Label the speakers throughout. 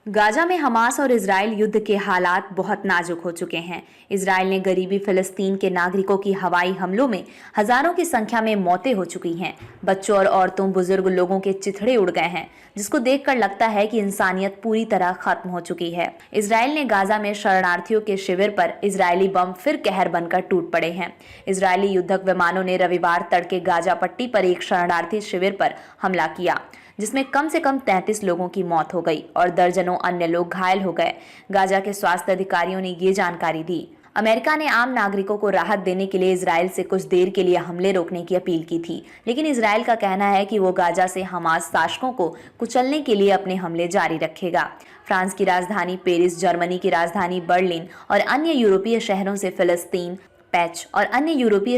Speaker 1: Gaza में Hamas और Israel युद्ध के हालात बहुत नाजुक हो चुके हैं। इजराइल ने गरीबी फिलिस्तीन के नागरिकों की हवाई हमलों में हजारों की संख्या में मौतें हो चुकी हैं। बच्चों और औरतों, बुजुर्ग लोगों के चिथड़े उड़ गए हैं, जिसको देखकर लगता है कि इंसानियत पूरी तरह खत्म हो चुकी है। इजराइल ने गाजा में शरणार्थियों के शिविर पर इजरायली बम फिर कहर बनकर टूट पड़े हैं। इजरायली युद्धक विमानों ने रविवार तड़के गाजा पट्टी पर एक शरणार्थी शिविर पर हमला किया, जिसमें कम से कम 33 लोगों की मौत हो गई और दर्जनों अन्य लोग घायल हो गए। गाजा के स्वास्थ्य अधिकारियों ने ये जानकारी दी। अमेरिका ने आम नागरिकों को राहत देने के लिए इजराइल से कुछ देर के लिए हमले रोकने की अपील की थी, लेकिन इजराइल का कहना है कि वो गाजा से हमास शासकों को कुचलने के लिए अपने हमले जारी रखेगा। फ्रांस की राजधानी पेरिस, जर्मनी की राजधानी बर्लिन और अन्य यूरोपीय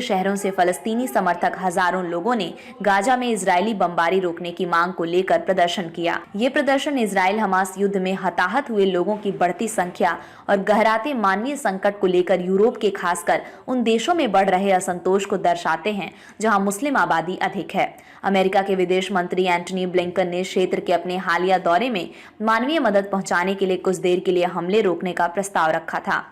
Speaker 1: शहरों से फलस्तीनी समर्थक हजारों लोगों ने गाजा में इजरायली बमबारी रोकने की मांग को लेकर प्रदर्शन किया। ये प्रदर्शन इजराइल हमास युद्ध में हताहत हुए लोगों की बढ़ती संख्या और गहराते मानवीय संकट को लेकर यूरोप के खासकर उन देशों में बढ़ रहे असंतोष को दर्शाते हैं जहां मुस्लिम आबादी अधिक है। अमेरिका के विदेश मंत्री एंटनी ब्लिंकन ने क्षेत्र के अपने हालिया दौरे में मानवीय मदद पहुंचाने के लिए कुछ देर के लिए हमले रोकने का प्रस्ताव रखा था,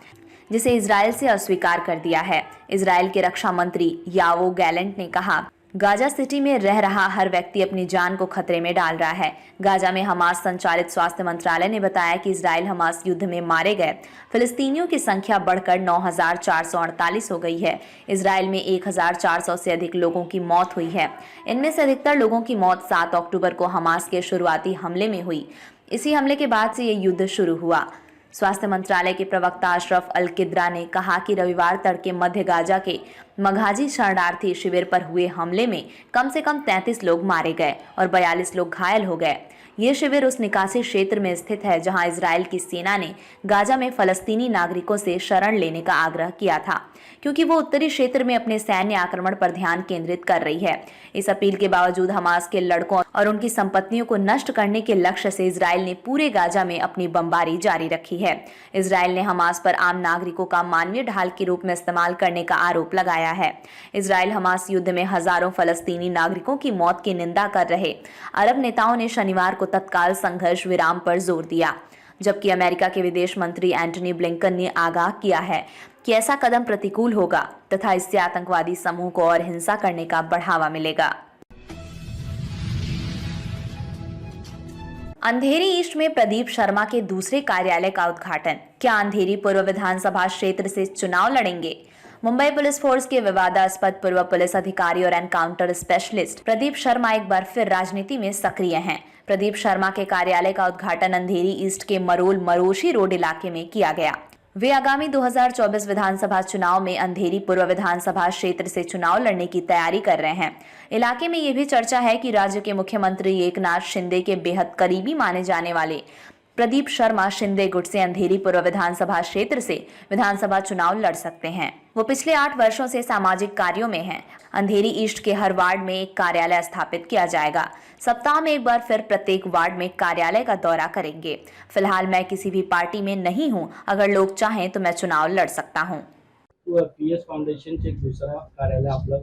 Speaker 1: जिसे इजराइल से अस्वीकार कर दिया है। इजराइल के रक्षा मंत्री यावो गैलेंट ने कहा, गाजा सिटी में रह रहा हर व्यक्ति अपनी जान को खतरे में डाल रहा है। गाजा में हमास संचालित स्वास्थ्य मंत्रालय ने बताया कि इजराइल हमास युद्ध में मारे गए फिलिस्तीनियों की संख्या बढ़कर 9,448 हो गई है। इजराइल में 1,400 से अधिक लोगों की मौत हुई है। इनमें से अधिकतर लोगों की मौत 7 अक्टूबर को हमास के शुरुआती हमले में हुई। इसी हमले के बाद से ये युद्ध शुरू हुआ। स्वास्थ्य मंत्रालय के प्रवक्ता अशरफ अल किद्रा ने कहा कि रविवार तड़के मध्य गाजा के मघाजी शरणार्थी शिविर पर हुए हमले में कम से कम 33 लोग मारे गए और 42 लोग घायल हो गए। ये शिविर उस निकासी क्षेत्र में स्थित है जहां इजराइल की सेना ने गाजा में फलस्तीनी नागरिकों से शरण लेने का आग्रह किया था, क्योंकि वो उत्तरी क्षेत्र में अपने सैन्य आक्रमण पर ध्यान केंद्रित कर रही है। इस अपील के बावजूद हमास के लड़कों और उनकी संपत्तियों को नष्ट करने के लक्ष्य से इजराइल ने पूरे गाजा में अपनी बमबारी जारी रखी है। इजराइल ने हमास पर आम नागरिकों का मानवीय ढाल के रूप में इस्तेमाल करने का आरोप लगाया है। इजराइल हमास युद्ध में हजारों फलस्तीनी नागरिकों की मौत की निंदा कर रहे अरब नेताओं ने शनिवार को तत्काल संघर्ष विराम पर जोर दिया, जबकि अमेरिका के विदेश मंत्री एंटनी ब्लिंकन ने आगाह किया है कि ऐसा कदम प्रतिकूल होगा तथा इससे आतंकवादी समूह को और हिंसा करने का बढ़ावा मिलेगा। अंधेरी ईस्ट में प्रदीप शर्मा के दूसरे कार्यालय का उद्घाटन। क्या अंधेरी पूर्व विधानसभा क्षेत्र से चुनाव लड़ेंगे? मुंबई पुलिस फोर्स के विवादास्पद पूर्व पुलिस अधिकारी और एनकाउंटर स्पेशलिस्ट प्रदीप शर्मा एक बार फिर राजनीति में सक्रिय हैं। प्रदीप शर्मा के कार्यालय का उद्घाटन अंधेरी ईस्ट के मरोल मरोशी रोड इलाके में किया गया। वे आगामी 2024 विधानसभा चुनाव में अंधेरी पूर्व विधानसभा क्षेत्र से चुनाव लड़ने की तैयारी कर रहे हैं। इलाके में यह भी चर्चा है कि राज्य के मुख्यमंत्री एकनाथ शिंदे के बेहद करीबी माने जाने वाले प्रदीप शर्मा शिंदे गुट से अंधेरी पूर्व विधानसभा क्षेत्र से विधानसभा चुनाव लड़ सकते हैं। वो पिछले 8 वर्षों से सामाजिक कार्यों में हैं। अंधेरी ईस्ट के हर वार्ड में एक कार्यालय स्थापित किया जाएगा। सप्ताह में एक बार फिर प्रत्येक वार्ड में कार्यालय का दौरा करेंगे। फिलहाल मैं किसी भी पार्टी में नहीं हूं। अगर लोग चाहें तो मैं चुनाव लड़ सकता हूं।
Speaker 2: पीएस फाउंडेशनचे एक दुसरा कार्यालय आपलं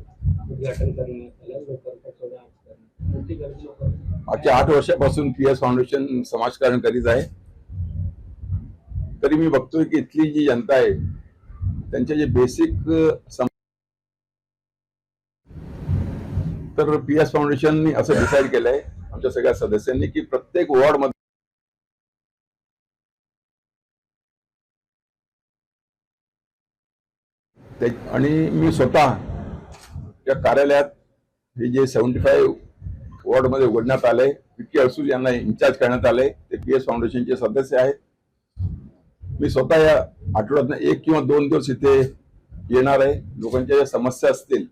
Speaker 2: उद्घाटन करण्यात आलं लोकांपर्यंत मोठी गर्दी लोक
Speaker 3: मागच्या 8 वर्षापासून पीएस फाउंडेशन समाजकारण करीत आहे। तरी मी बघतोय की इथली जी जनता आहे त्यांचे जे बेसिक तर पीएस फाउंडेशननी असं डिसाईड केलंय आमच्या सगळ्या सदस्यांनी की प्रत्येक वॉर्ड मध्ये आणि मी स्वतः या कार्यालयात हे जे 75 वॉर्ड मध्ये उघडण्यात आले, विकी अडसूळ यांना इन्चार्ज करण्यात आले, ते पीएस फाउंडेशनचे सदस्य आहेत। मी स्वतः या आठवड्यात 1 किंवा 2 दिवस इथे येणार आहे। लोकांच्या ज्या समस्या असतील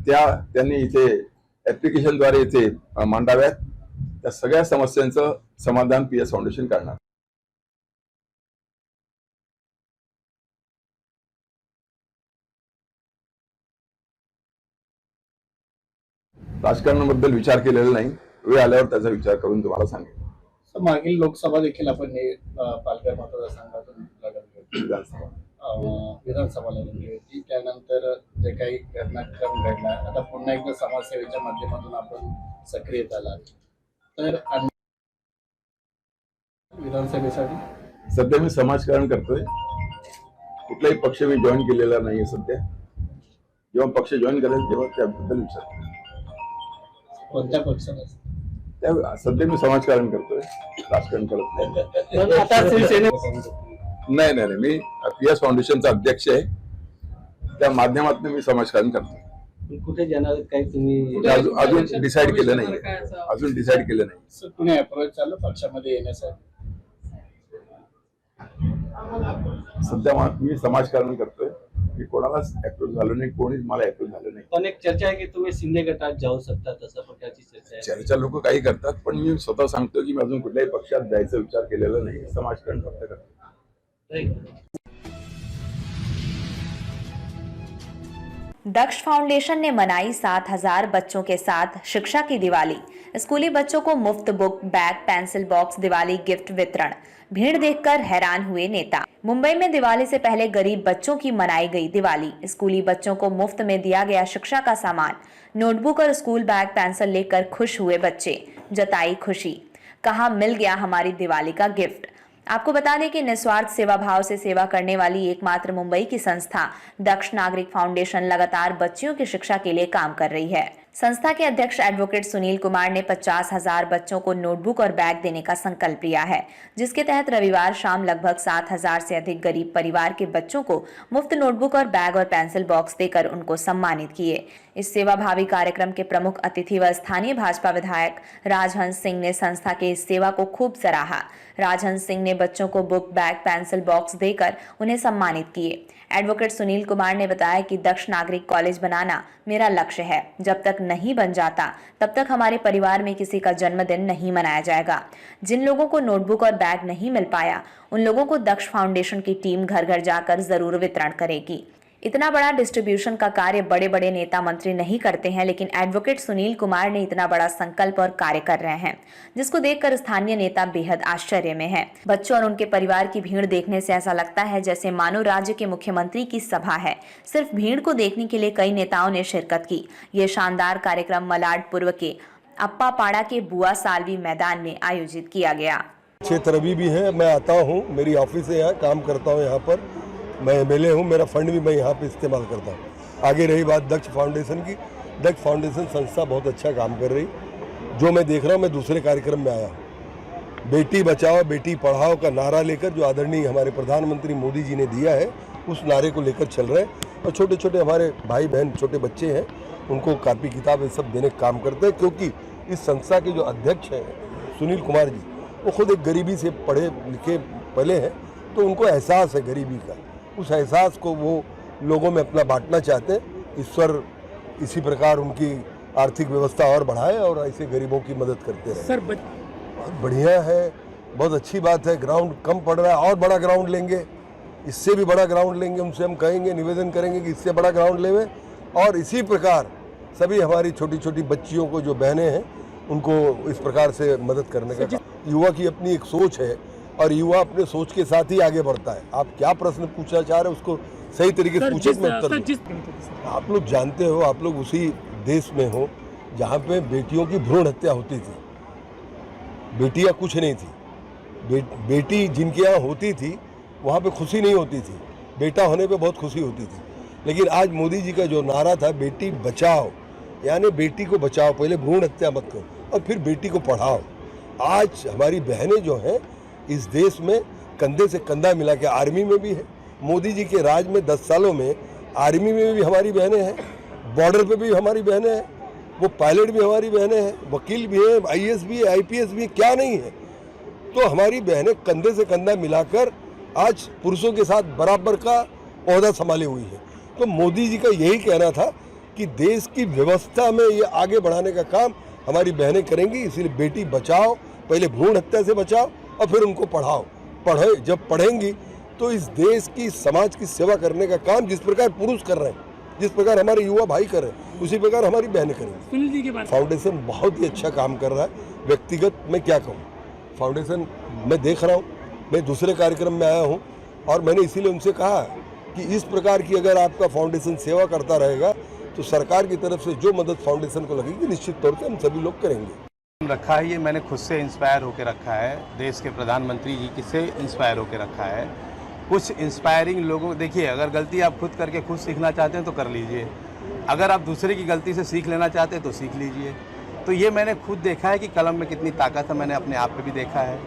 Speaker 3: त्या त्यांनी इथे ऍप्लिकेशनद्वारे इथे मांडाव्यात। त्या सगळ्या समस्यांचं समाधान पीएस फाउंडेशन करणार। राजकारणाबद्दल विचार केलेला नाही, वेळ आल्यावर त्याचा विचार करून तुम्हाला सांगेन।
Speaker 2: मागील लोकसभा देखील आपण हे पालघर मतदारसंघातून विधानसभा लढवली होती। त्यानंतर जे काही घटनाक्रम घडला, आता पुन्हा एकदा समाजसेवेच्या माध्यमातून आपण सक्रिय झाला तर
Speaker 4: विधानसभेसाठी?
Speaker 3: सध्या मी समाजकारण करतोय. कुठलाही पक्ष मी जॉईन केलेला नाहीये सध्या. जेव्हा पक्ष जॉईन करेल तेव्हा त्याबद्दल विचार.
Speaker 4: कोणत्या पक्षाला?
Speaker 3: त्या सध्या मी समाजकारण करतोय, राजकारण करत नाही.
Speaker 2: पण आता शिवसेने
Speaker 3: नाही नाही नाही, मी PS फाउंडेशनचा अध्यक्ष आहे. त्या माध्यमातून मी समाजकारण करतो.
Speaker 2: कुठे जाणार काही तुम्ही
Speaker 3: अजून डिसाईड केलं नाही. अजून डिसाईड केलं नाही.
Speaker 4: सर, कुणी अप्रोच चालू पक्षामध्ये येण्यासाठी?
Speaker 3: सध्या मी समाजकारण करतोय. मी कोणालाच अप्रोच झालो नाही, कोणीच मला अप्रोच झालं नाही.
Speaker 2: पण एक चर्चा आहे की तुम्ही शिंदे गटात जाऊ शकता, तसं प्रकारची चर्चा आहे.
Speaker 3: चर्चा लोक काही करतात, पण मी स्वतः सांगतो की मी अजून कुठल्याही पक्षात जायचा विचार केलेला नाही. समाजकारण फक्त करतो.
Speaker 1: दक्ष फाउंडेशन ने मनाई 7,000 बच्चों के साथ शिक्षा की दिवाली। स्कूली बच्चों को मुफ्त book, bag, pencil box, Diwali gift वितरण। भीड़ देखकर हैरान हुए नेता। मुंबई में दिवाली से पहले गरीब बच्चों की मनाई गई दिवाली। स्कूली बच्चों को मुफ्त में दिया गया शिक्षा का सामान, नोटबुक और स्कूल बैग, पेंसिल लेकर खुश हुए बच्चे। जताई खुशी, कहा मिल गया हमारी दिवाली का गिफ्ट। आपको बता दें कि निस्वार्थ सेवा भाव से सेवा करने वाली एकमात्र मुंबई की संस्था दक्ष नागरिक फाउंडेशन लगातार बच्चियों की शिक्षा के लिए काम कर रही है। संस्था के अध्यक्ष एडवोकेट सुनील कुमार ने 50,000 बच्चों को नोटबुक और बैग देने का संकल्प लिया है, जिसके तहत रविवार शाम लगभग 7,000 से अधिक गरीब परिवार के बच्चों को मुफ्त नोटबुक और बैग और पेंसिल बॉक्स देकर उनको सम्मानित किए। इस सेवाभावी कार्यक्रम के प्रमुख अतिथि व स्थानीय भाजपा विधायक राजहंस सिंह ने संस्था के इस सेवा को खूब सराहा। राजहंस सिंह ने बच्चों को बुक, बैग, पेंसिल बॉक्स देकर उन्हें सम्मानित किए। एडवोकेट सुनील कुमार ने बताया कि दक्ष नागरिक कॉलेज बनाना मेरा लक्ष्य है। जब तक नहीं बन जाता तब तक हमारे परिवार में किसी का जन्मदिन नहीं मनाया जाएगा। जिन लोगों को नोटबुक और बैग नहीं मिल पाया, उन लोगों को दक्ष फाउंडेशन की टीम घर घर जाकर जरूर वितरण करेगी। इतना बड़ा डिस्ट्रीब्यूशन का कार्य बड़े बड़े नेता मंत्री नहीं करते हैं, लेकिन एडवोकेट सुनील कुमार ने इतना बड़ा संकल्प और कार्य कर रहे हैं, जिसको देखकर स्थानीय नेता बेहद आश्चर्य में हैं। बच्चों और उनके परिवार की भीड़ देखने से ऐसा लगता है जैसे मानो राज्य के मुख्यमंत्री की सभा है। सिर्फ भीड़ को देखने के लिए कई नेताओं ने शिरकत की। ये शानदार कार्यक्रम मलाड पूर्व के अप्पा पाड़ा के बुआ सालवी मैदान में आयोजित किया गया।
Speaker 5: क्षेत्र अभी भी है, मैं आता हूँ, मेरी ऑफिस है यहाँ, काम करता हूँ यहाँ पर, मैं MLA हूँ, मेरा फंड भी मैं यहाँ पे इस्तेमाल करता हूँ। आगे रही बात दक्ष फाउंडेशन की, दक्ष फाउंडेशन संस्था बहुत अच्छा काम कर रही। जो मैं देख रहा हूँ, मैं दूसरे कार्यक्रम में आया हूँ। बेटी बचाओ बेटी पढ़ाओ का नारा लेकर जो आदरणीय हमारे प्रधानमंत्री मोदी जी ने दिया है, उस नारे को लेकर चल रहे हैं। और छोटे छोटे हमारे भाई बहन छोटे बच्चे हैं, उनको कापी किताब ये सब देने का काम करते हैं, क्योंकि इस संस्था के जो अध्यक्ष हैं सुनील कुमार जी, वो खुद एक गरीबी से पढ़े लिखे पले हैं, तो उनको एहसास है गरीबी का। उस एहसास को वो लोगों में अपना बांटना चाहते हैं। ईश्वर इसी प्रकार उनकी आर्थिक व्यवस्था और बढ़ाए और ऐसे गरीबों की मदद करते रहे। सर बहुत बढ़िया है, बहुत अच्छी बात है। ग्राउंड कम पड़ रहा है, और बड़ा ग्राउंड लेंगे, इससे भी बड़ा ग्राउंड लेंगे। उनसे हम कहेंगे, निवेदन करेंगे कि इससे बड़ा ग्राउंड लेवें। और इसी प्रकार सभी हमारी छोटी छोटी बच्चियों को जो बहनें हैं, उनको इस प्रकार से मदद करने का। युवा की अपनी एक सोच है और युवा अपने सोच के साथ ही आगे बढ़ता है। आप क्या प्रश्न पूछना चाह रहे हैं, उसको सही तरीके से पूछे, मैं उत्तर दूं। आप लोग जानते हो, आप लोग उसी देश में हो जहाँ पे बेटियों की भ्रूण हत्या होती थी। बेटियाँ कुछ नहीं थी, बेटी जिनके यहाँ होती थी वहाँ पे खुशी नहीं होती थी, बेटा होने पे बहुत खुशी होती थी। लेकिन आज मोदी जी का जो नारा था, बेटी बचाओ, यानी बेटी को बचाओ, पहले भ्रूण हत्या मत करो और फिर बेटी को पढ़ाओ। आज हमारी बहनें जो हैं इस देश में कंधे से कंधा मिला के, आर्मी में भी है। मोदी जी के राज में 10 सालों में आर्मी में भी हमारी बहनें हैं, बॉर्डर पे भी हमारी बहनें हैं, वो पायलट भी हमारी बहनें हैं, वकील भी हैं, IAS भी है, IPS भी है, क्या नहीं है। तो हमारी बहनें कंधे से कंधा मिलाकर आज पुरुषों के साथ बराबर का ओहदा संभाली हुई है। तो मोदी जी का यही कहना था कि देश की व्यवस्था में ये आगे बढ़ाने का काम हमारी बहनें करेंगी। इसलिए बेटी बचाओ, पहले भ्रूण हत्या से बचाओ और फिर उनको पढ़ाओ। जब पढ़ेंगी तो इस देश की, समाज की सेवा करने का काम जिस प्रकार पुरुष कर रहे हैं, जिस प्रकार हमारे युवा भाई कर रहे हैं, उसी प्रकार हमारी बहनें करेंगी। फाउंडेशन बहुत ही अच्छा काम कर रहा है। व्यक्तिगत मैं क्या कहूँ, फाउंडेशन मैं देख रहा हूँ, मैं दूसरे कार्यक्रम में आया हूँ और मैंने इसीलिए उनसे कहा कि इस प्रकार की अगर आपका फाउंडेशन सेवा करता रहेगा तो सरकार की तरफ से जो मदद फाउंडेशन को लगेगी निश्चित तौर से हम सभी लोग करेंगे।
Speaker 6: रखा है, ये मैंने खुद से इंस्पायर होकर रखा है, देश के प्रधानमंत्री जी से इंस्पायर होकर रखा है। कुछ इंस्पायरिंग लोगों, देखिए अगर गलती आप खुद करके खुद सीखना चाहते हैं तो कर लीजिए, अगर आप दूसरे की गलती से सीख लेना चाहते हैं तो सीख लीजिए। तो ये मैंने खुद देखा है कि कलम में कितनी ताकत है, मैंने अपने आप पे भी देखा है।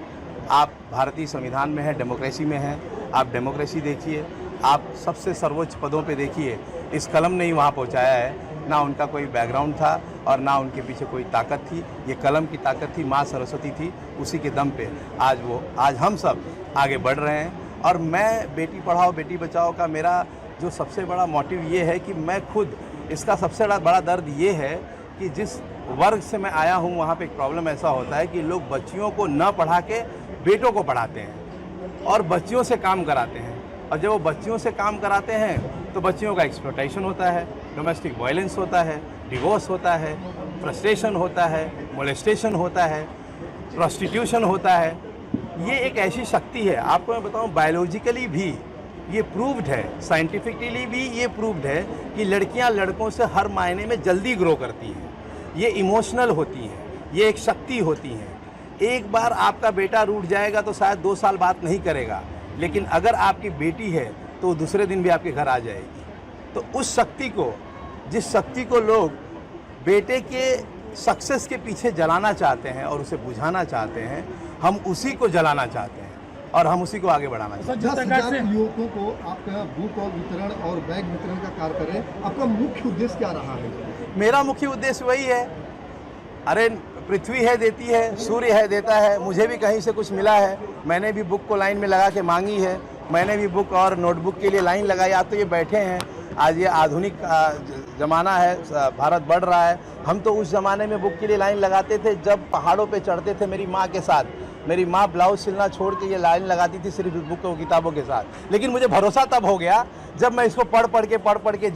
Speaker 6: आप भारतीय संविधान में हैं, डेमोक्रेसी में हैं, आप डेमोक्रेसी देखिए, आप सबसे सर्वोच्च पदों पे देखिए, इस कलम ने ही वहाँ पहुँचाया है। ना उनका कोई बैकग्राउंड था और ना उनके पीछे कोई ताकत थी, ये कलम की ताकत थी, माँ सरस्वती थी, उसी के दम पे आज हम सब आगे बढ़ रहे हैं। और मैं बेटी पढ़ाओ बेटी बचाओ का मेरा जो सबसे बड़ा मोटिव ये है कि मैं खुद, इसका सबसे बड़ा दर्द ये है कि जिस वर्ग से मैं आया हूँ वहाँ पे एक प्रॉब्लम ऐसा होता है कि लोग बच्चियों को न पढ़ा के बेटों को पढ़ाते हैं और बच्चियों से काम कराते हैं, और जब वो बच्चियों से काम कराते हैं तो बच्चियों का एक्सप्लॉयटेशन होता है, डोमेस्टिक वायलेंस होता है, डिवोर्स होता है, फ्रस्ट्रेशन होता है, मोलेस्टेशन होता है, प्रोस्टिट्यूशन होता है। ये एक ऐसी शक्ति है, आपको मैं बताऊं बायोलॉजिकली भी ये प्रूव्ड है, साइंटिफिकली भी ये प्रूव्ड है कि लड़कियां लड़कों से हर मायने में जल्दी ग्रो करती हैं, ये इमोशनल होती हैं, ये एक शक्ति होती हैं। एक बार आपका बेटा रूठ जाएगा तो शायद 2 साल बात नहीं करेगा, लेकिन अगर आपकी बेटी है तो दूसरे दिन भी आपके घर आ जाएगी। तो उस शक्ति को, जिस शक्ति को लोग बेटे के सक्सेस के पीछे जलाना चाहते हैं और उसे बुझाना चाहते हैं, हम उसी को जलाना चाहते हैं और हम उसी को आगे बढ़ाना चाहते हैं।
Speaker 7: 10,000 युवकों को आपका बुक और वितरण और बैग वितरण का कार्य करें, आपका मुख्य उद्देश्य क्या रहा है?
Speaker 6: मेरा मुख्य उद्देश्य वही है, अरे पृथ्वी है देती है, सूर्य है देता है, मुझे भी कहीं से कुछ मिला है, मैंने भी बुक को लाइन में लगा के मांगी है, मैंने भी बुक और नोटबुक के लिए लाइन लगाई। आज तो ये बैठे हैं, आज ये आधुनिक ज़माना है, भारत बढ़ रहा है। हम तो उस ज़माने में बुक के लिए लाइन लगाते थे जब पहाड़ों पे चढ़ते थे मेरी माँ के साथ। मेरी माँ ब्लाउज सिलना छोड़ के ये लाइन लगाती थी सिर्फ बुक और किताबों के साथ। लेकिन मुझे भरोसा तब हो गया जब मैं इसको पढ़ के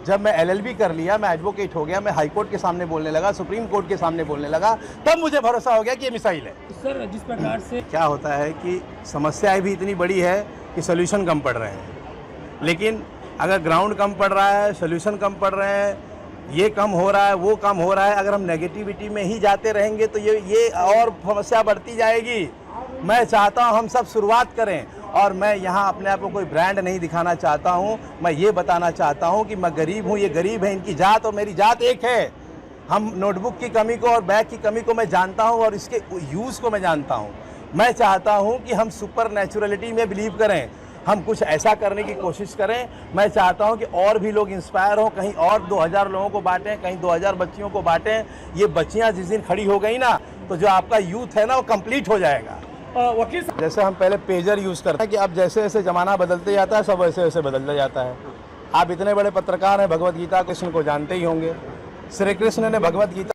Speaker 6: जब मैं LLB कर लिया, मैं एडवोकेट हो गया, मैं हाई कोर्ट के सामने बोलने लगा, सुप्रीम कोर्ट के सामने बोलने लगा, तब मुझे भरोसा हो गया कि ये मिसाइल है।
Speaker 2: सर जिस प्रकार से
Speaker 6: क्या होता है कि समस्याएं भी इतनी बड़ी है कि सोल्यूशन कम पड़ रहे हैं, लेकिन अगर ग्राउंड कम पड़ रहा है, सोल्यूशन कम पड़ रहे हैं, ये कम हो रहा है, वो कम हो रहा है, अगर हम नेगेटिविटी में ही जाते रहेंगे तो ये और समस्या बढ़ती जाएगी। मैं चाहता हूँ हम सब शुरुआत करें, और मैं यहाँ अपने आप को कोई ब्रांड नहीं दिखाना चाहता हूँ, मैं ये बताना चाहता हूँ कि मैं गरीब हूँ, ये गरीब है, इनकी जात और मेरी जात एक है। हम नोटबुक की कमी को और बैग की कमी को मैं जानता हूँ और इसके यूज़ को मैं जानता हूँ। मैं चाहता हूँ कि हम सुपर नेचुरलिटी में बिलीव करें, हम कुछ ऐसा करने की कोशिश करें। मैं चाहता हूं कि और भी लोग इंस्पायर हों, कहीं और 2000 लोगों को बांटें, कहीं 2000 बच्चियों को बांटें। ये बच्चियां जिस दिन खड़ी हो गई ना, तो जो आपका यूथ है ना वो कंप्लीट हो जाएगा।
Speaker 2: वकील
Speaker 6: जैसे हम पहले पेजर यूज़ करते हैं कि अब जैसे जैसे ज़माना बदलते जाता है, सब वैसे वैसे बदलता जाता है। आप इतने बड़े पत्रकार हैं, भगवत गीता कृष्ण को जानते ही होंगे। श्री कृष्ण ने भगवत गीता